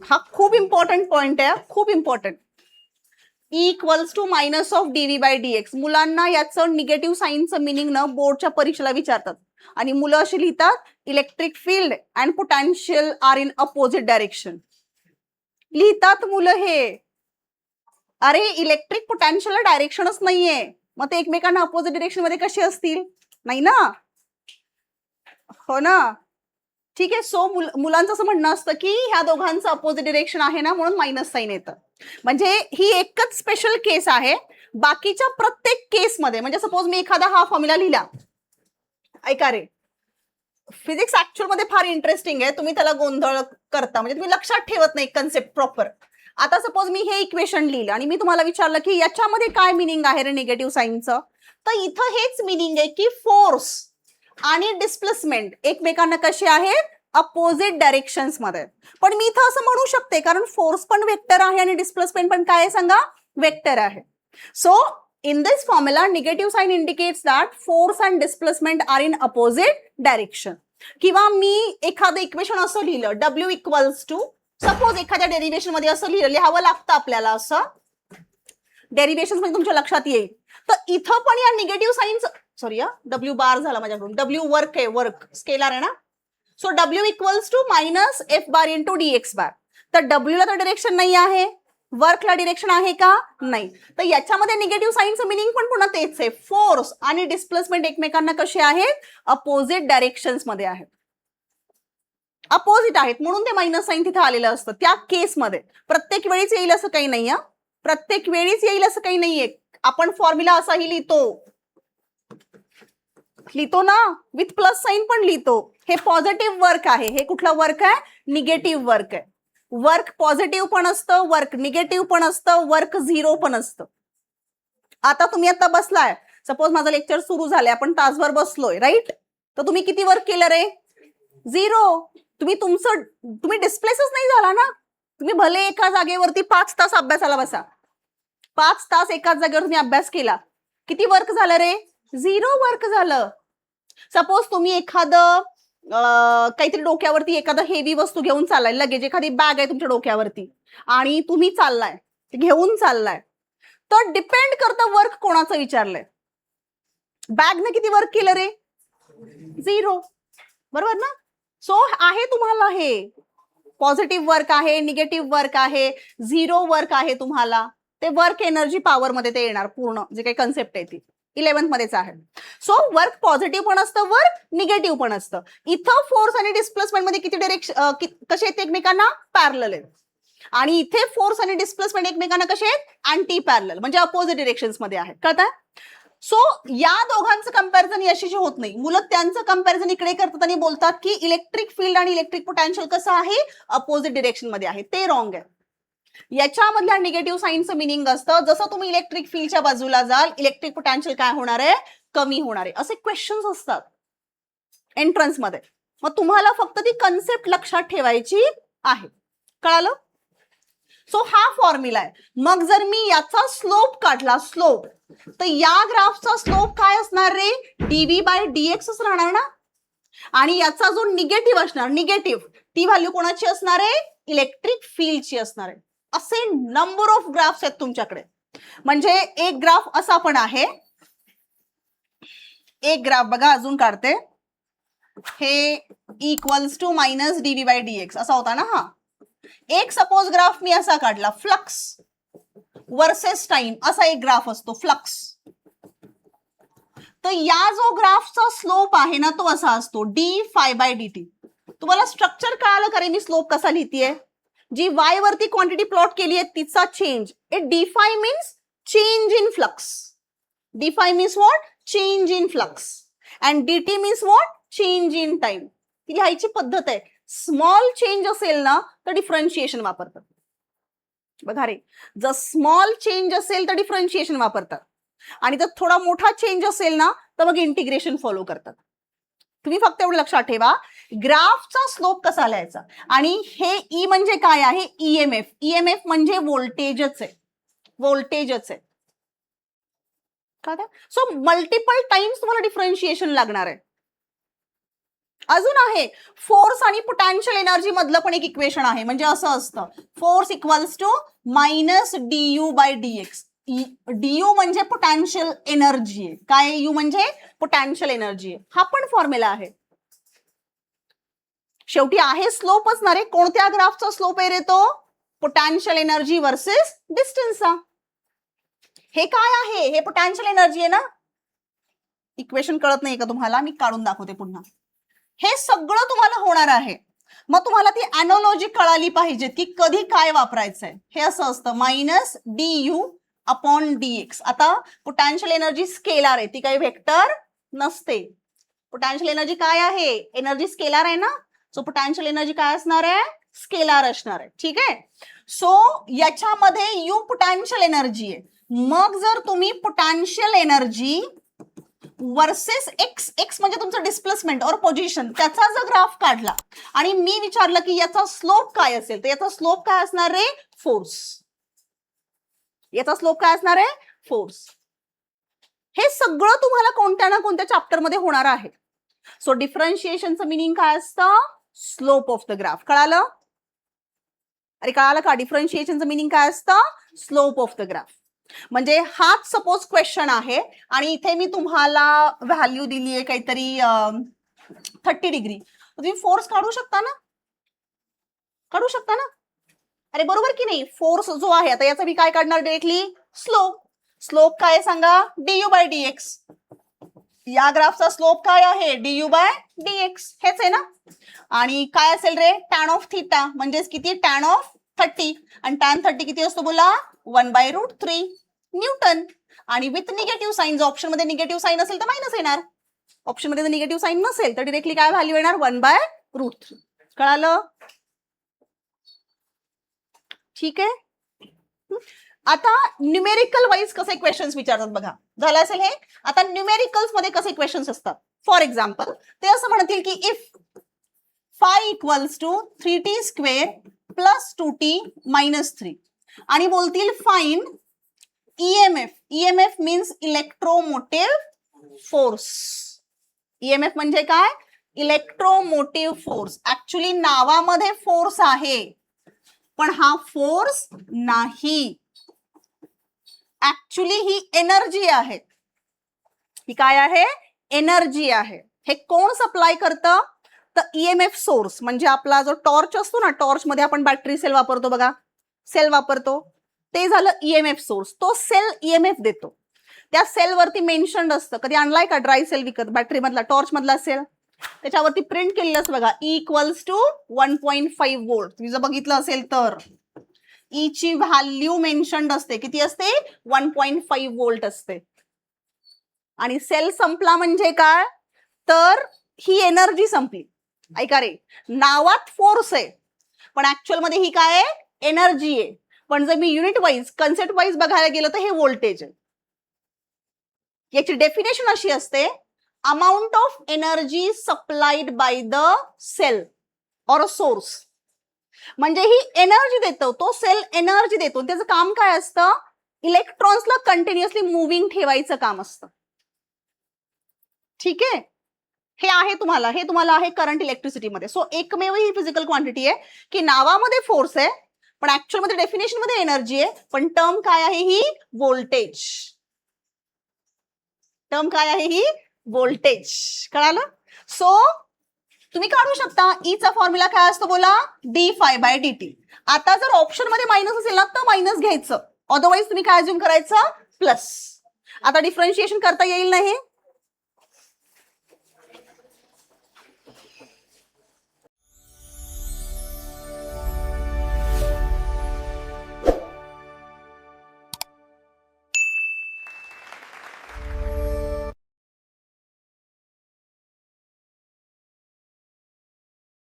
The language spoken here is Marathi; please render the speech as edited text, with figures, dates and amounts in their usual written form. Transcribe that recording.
हा खूप इम्पॉर्टंट पॉइंट आहे, खूप important. Equals to minus of dv by dx. मुलांना याचं निगेटिव्ह साईनचं मिनिंग ना बोर्डच्या परीक्षेला विचारतात आणि मुलं अशी लिहितात electric field and potential are in opposite direction. लिहितात मुलं हे. अरे इलेक्ट्रिक पोटेन्शियलला डायरेक्शनच नाहीये, मग ते एकमेकांना अपोजिट डायरेक्शन मध्ये कसे असतील? नाही ना, हो ना. ठीक आहे. सो मुलांचं असं म्हणणं असतं की ह्या दोघांचं अपोजिट डिरेक्शन आहे ना म्हणून मायनस साईन येतं. म्हणजे ही एकच स्पेशल केस आहे. बाकीच्या प्रत्येक केसमध्ये म्हणजे सपोज मी एखादा हा फॉर्म्युला लिहिला, ऐका रे, फिजिक्स ऍक्च्युअल मध्ये फार इंटरेस्टिंग आहे, तुम्ही त्याला गोंधळ करता म्हणजे तुम्ही लक्षात ठेवत नाही कन्सेप्ट प्रॉपर. आता सपोज मी हे इक्वेशन लिहिलं आणि मी तुम्हाला विचारलं की याच्यामध्ये काय मिनिंग आहे रे निगेटिव्ह साईनचं, तर इथं हेच मिनिंग आहे की फोर्स आणि डिस्प्लेसमेंट एकमेकांना कसे आहेत? अपोजिट डायरेक्शन्स मध्ये. पण मी इथं असं म्हणू शकते कारण फोर्स पण वेक्टर आहे आणि डिस्प्लेसमेंट पण काय आहे सांगा? वेक्टर आहे. So in this formula negative sign indicates that force and displacement are in opposite direction. किंवा मी एखादं इक्वेशन असं लिहिलं W इक्वल्स टू, सपोज एखाद्या डेरिव्हेशन मध्ये असं लिहिलं, लिहावं लागतं आपल्याला, असं डेरिव्हेशन मध्ये तुमच्या लक्षात येईल. तर इथं पण या निगेटिव्ह साईनचं, सॉरी W बार झाला माझ्याकडून, W वर्क आहे, वर्क स्केलर आहे ना. So W equals to minus F bar into dx bar. तर W ला तर डिरेक्शन नाही आहे, वर्कला डिरेक्शन आहे का? नाही. तर याच्यामध्ये निगेटिव्ह साईनचं मिनिंग पण पुन्हा तेच आहे, फोर्स आणि डिस्प्लेसमेंट एकमेकांना कसे आहेत? अपोजिट डायरेक्शन्स मध्ये आहेत, अपोजिट आहेत, म्हणून ते मायनस साईन तिथे आलेलं असतं त्या केसमध्ये. प्रत्येक वेळीच येईल असं काही नाही, प्रत्येक वेळीच येईल असं काही नाहीये. आपण फॉर्म्युला असाही लिहितो ना, विथ प्लस साईन पण लिहितो. हे पॉझिटिव्ह वर्क आहे. हे कुठलं वर्क आहे? निगेटिव्ह वर्क आहे. वर्क पॉझिटिव्ह पण असतं, वर्क निगेटिव्ह पण असतं, वर्क झिरो पण असतं. आता तुम्ही आता बसलाय, सपोज माझं लेक्चर सुरू झालंय, आपण तासभर बसलोय, राईट? तर तुम्ही किती वर्क केलं रे? झिरो. तुम्ही डिस्प्लेसच नाही झाला ना. तुम्ही भले एका जागेवरती 5 तास अभ्यासाला बसा, 5 तास एकाच जागेवर तुम्ही अभ्यास केला, किती वर्क झालं रे? झिरो वर्क झालं. सपोज तुम्ही एखादं काहीतरी डोक्यावरती एखादं हेवी वस्तू घेऊन चाललाय, लगेच एखादी बॅग आहे तुमच्या डोक्यावरती आणि तुम्ही चाललाय, घेऊन चाललाय, तर डिपेंड करतं वर्क कोणाचं विचारलंय. बॅगने किती वर्क केलं रे? झिरो, बरोबर ना. सो आहे तुम्हाला हे पॉझिटिव्ह वर्क आहे, निगेटिव्ह वर्क आहे, झिरो वर्क आहे तुम्हाला. ते वर्क एनर्जी पॉवर मध्ये ते येणार, पूर्ण जे काही कन्सेप्ट आहे ती 11th मध्येच आहे. सो वर्क पॉझिटिव्ह पण असतं, वर्क निगेटिव्ह पण असतं. इथं फोर्स आणि डिस्प्लेसमेंट मध्ये किती डायरेक्शन कसे आहेत एकमेकांना? पॅरलल आहेत. आणि इथे फोर्स आणि डिस्प्लेसमेंट एकमेकांना कसे आहेत? अँटी पॅरलल, म्हणजे अपोजिट डिरेक्शन्स मध्ये आहेत. कळतंय? सो या दोघांचं कंपॅरिझन याशी होत नाही. मुलं त्यांचं कंपॅरिझन इकडे करतात आणि बोलतात की इलेक्ट्रिक फील्ड आणि इलेक्ट्रिक पोटेन्शियल कसं आहे? अपोजिट डिरेक्शन मध्ये आहे. ते रॉंग आहे. याच्यामधल्या निगेटिव्ह साईनचं मिनिंग असतं जसं तुम्ही इलेक्ट्रिक फील्डच्या बाजूला जाल, इलेक्ट्रिक पोटेन्शियल काय होणार आहे? कमी होणार आहे. असे क्वेश्चन्स असतात एंट्रन्स मध्ये. मग तुम्हाला फक्त ती कन्सेप्ट लक्षात ठेवायची आहे. कळालं? सो हा फॉर्म्युला आहे. मग जर मी याचा स्लोप काढला, स्लोप, तर या ग्राफचा स्लोप काय असणार रे? डीव्ही बाय डीएक्सच राहणार ना. आणि याचा जो निगेटिव्ह असणार, निगेटिव्ह, ती व्हॅल्यू कोणाची असणार आहे? इलेक्ट्रिक फील्डची असणार आहे. असे नंबर ऑफ ग्राफ्स आहेत तुमच्याकडे. म्हणजे एक ग्राफ असा पण आहे, एक ग्राफ बघा अजून काढते, हे equals to minus dv by dx असा होता ना. हा एक सपोज ग्राफ मी असा काढला, फ्लक्स वर्सेस टाइम असा एक ग्राफ असतो, फ्लक्स. तर या जो ग्राफचा स्लोप आहे ना तो असा असतो, d phi by d t. तुम्हाला स्ट्रक्चर कळालं का रे मी स्लोप कसा लिहितीये? जी वाय वरती क्वांटिटी प्लॉट केली आहे तिचा change. D phi means change in flux. D phi means what? Change in flux. And d t means what? Change in time. ती लिहायची पद्धत आहे. स्मॉल चेंज असेल ना तर डिफरन्शिएशन वापरतात. बघा रे, जर स्मॉल चेंज असेल तर डिफरन्शिएशन वापरतात आणि जर थोडा मोठा चेंज असेल ना तर मग इंटिग्रेशन फॉलो करतात. तुम्ही फक्त एवढं लक्षात ठेवा, ग्राफचा स्लोप कसा लिहायचा. आणि हे ई म्हणजे काय आहे? ईएमएफ. ईएमएफ म्हणजे व्होल्टेजच आहे, व्होल्टेजच आहे. सो मल्टिपल टाइम्स तुम्हाला डिफरन्शिएशन लागणार आहे. अजून आहे फोर्स आणि पोटॅन्शियल एनर्जी मधलं पण एक इक्वेशन आहे. म्हणजे असं असतं force equals to minus d by dx. DU म्हणजे पोटॅन्शियल एनर्जी आहे. काय यू म्हणजे पोटॅन्शियल एनर्जी आहे. हा पण फॉर्म्युला आहे. शेवटी आहे स्लोप असणार आहे. कोणत्या ग्राफचा स्लोप आहे रे तो? पोटॅन्शियल एनर्जी वर्सेस डिस्टन्सचा. हे काय आहे? हे पोटॅन्शियल एनर्जी आहे ना. इक्वेशन कळत नाही का तुम्हाला? मी काढून दाखवते पुन्हा. हे सगळं तुम्हाला होणार आहे. मग तुम्हाला ती अॅनॉलॉजी कळाली पाहिजे की कधी काय वापरायचंय. हे असं असतं minus d U upon dx. आता पोटॅन्शियल एनर्जी स्केलार आहे, ती काही व्हेक्टर नसते. पोटॅन्शियल एनर्जी काय आहे? एनर्जी स्केलार आहे ना. सो पोटॅन्शियल एनर्जी काय असणार आहे? स्केलार असणार आहे. ठीक आहे. सो याच्यामध्ये यू पोटॅन्शियल एनर्जी आहे. मग जर तुम्ही potential energy versus x, x म्हणजे तुमचं डिस्प्लेसमेंट और पोझिशन, त्याचा जर ग्राफ काढला आणि मी विचारलं की याचा स्लोप काय असेल, तर याचा स्लोप काय असणार रे? फोर्स. याचा स्लोप काय असणार आहे? फोर्स. हे सगळं तुम्हाला कोणत्या ना कोणत्या चॅप्टर मध्ये होणार आहे. सो डिफरन्शिएशनचं मिनिंग काय असतं? Slope of the graph. कळालं? अरे कळालं का? डिफरन्शिएशनचं मिनिंग काय असतं? Slope of the graph. म्हणजे हाच सपोज क्वेश्चन आहे आणि इथे मी तुम्हाला व्हॅल्यू दिली आहे काहीतरी 30 डिग्री. तुम्ही फोर्स काढू शकता ना? काढू शकता ना? अरे बरोबर की नाही? फोर्स जो आहे, आता याचा मी काय काढणार डायरेक्टली? स्लोप. स्लोप काय सांगा? DU by dx. या ग्राफचा स्लोप काय आहे? DU by dx. हेच आहे ना. आणि काय असेल रे? टॅन ऑफ थिटा म्हणजेच किती? Tan of 30. आणि टॅन 30 किती असतो बोला? 1/√3 न्यूटन. आणि विथ निगेटिव्ह साइन. ऑप्शन मध्ये निगेटिव्ह साइन असेल तर मायनस येणार. ऑप्शन मध्ये जर निगेटिव्ह साइन नसेल तर डिरेक्टली काय व्हॅल्यू येणार? 1/√3. कळालं? ठीक आहे. आता न्यूमेरिकल वाईज कसे क्वेश्चन्स विचारतात बघा. झालं असेल हे. आता न्यूमेरिकल्स मध्ये कसे क्वेश्चन्स असतात? फॉर एक्झाम्पल ते असं म्हणतील की if phi equals to 3t square plus 2t minus 3 आणि बोलतील find EMF. EMF means electromotive force. EMF म्हणजे काय? Electromotive force. ऍक्च्युली नावामध्ये फोर्स आहे पण हा फोर्स नाही. ऍक्च्युली ही एनर्जी आहे. ही काय आहे? एनर्जी आहे. हे कोण सप्लाय करतं? तर ईएमएफ सोर्स म्हणजे आपला जो टॉर्च असतो ना, टॉर्च मध्ये आपण बॅटरी सेल वापरतो बघा, सेल वापरतो, ते झालं ईएमएफ सोर्स. तो सेल ईएमएफ देतो. त्या सेलवरती मेन्शन्ड असतं. कधी आणलाय का ड्राय सेल विकत? बॅटरी मधला, टॉर्च मधला सेल, त्याच्यावरती प्रिंट केलेलं असं बघा, E इक्वल्स टू 1.5 वोल्ट. तुम्ही जर बघितलं असेल तर ई ची व्हॅल्यू मेन्शन्ड असते. किती असते? 1.5 वोल्ट असते. आणि सेल संपला म्हणजे काय? तर ही एनर्जी संपली. ऐका रे, नावात फोर्स आहे पण ऍक्च्युअल मध्ये ही काय आहे? एनर्जी आहे. पण जर मी युनिट वाईज, कन्सेप्ट वाईज बघायला गेलं तर हे व्होल्टेज आहे. याची डेफिनेशन अशी असते, amount of energy supplied by the cell or a source. म्हणजे ही एनर्जी देतो, तो सेल एनर्जी देतो. त्याचं काम काय असतं? इलेक्ट्रॉन्सला कंटिन्युअसली मुव्हिंग ठेवायचं काम असतं. ठीक आहे. हे आहे तुम्हाला, हे तुम्हाला आहे करंट इलेक्ट्रिसिटी मध्ये. सो एकमेव ही फिजिकल क्वांटिटी आहे की नावामध्ये फोर्स आहे पण ऍक्च्युअल मध्ये डेफिनेशन मध्ये एनर्जी आहे. पण टर्म काय आहे? ही व्होल्टेज. टर्म काय आहे? ही व्होल्टेज. कळालं? सो तुम्ही काढू शकता. ई चा फॉर्म्युला काय असतो बोला? d∅dt. आता जर ऑप्शन मध्ये मायनस असेल ना तर मायनस घ्यायचं, अदरवाईज तुम्ही काय अज्युम करायचं? प्लस. आता डिफरन्शिएशन करता येईल ना हे?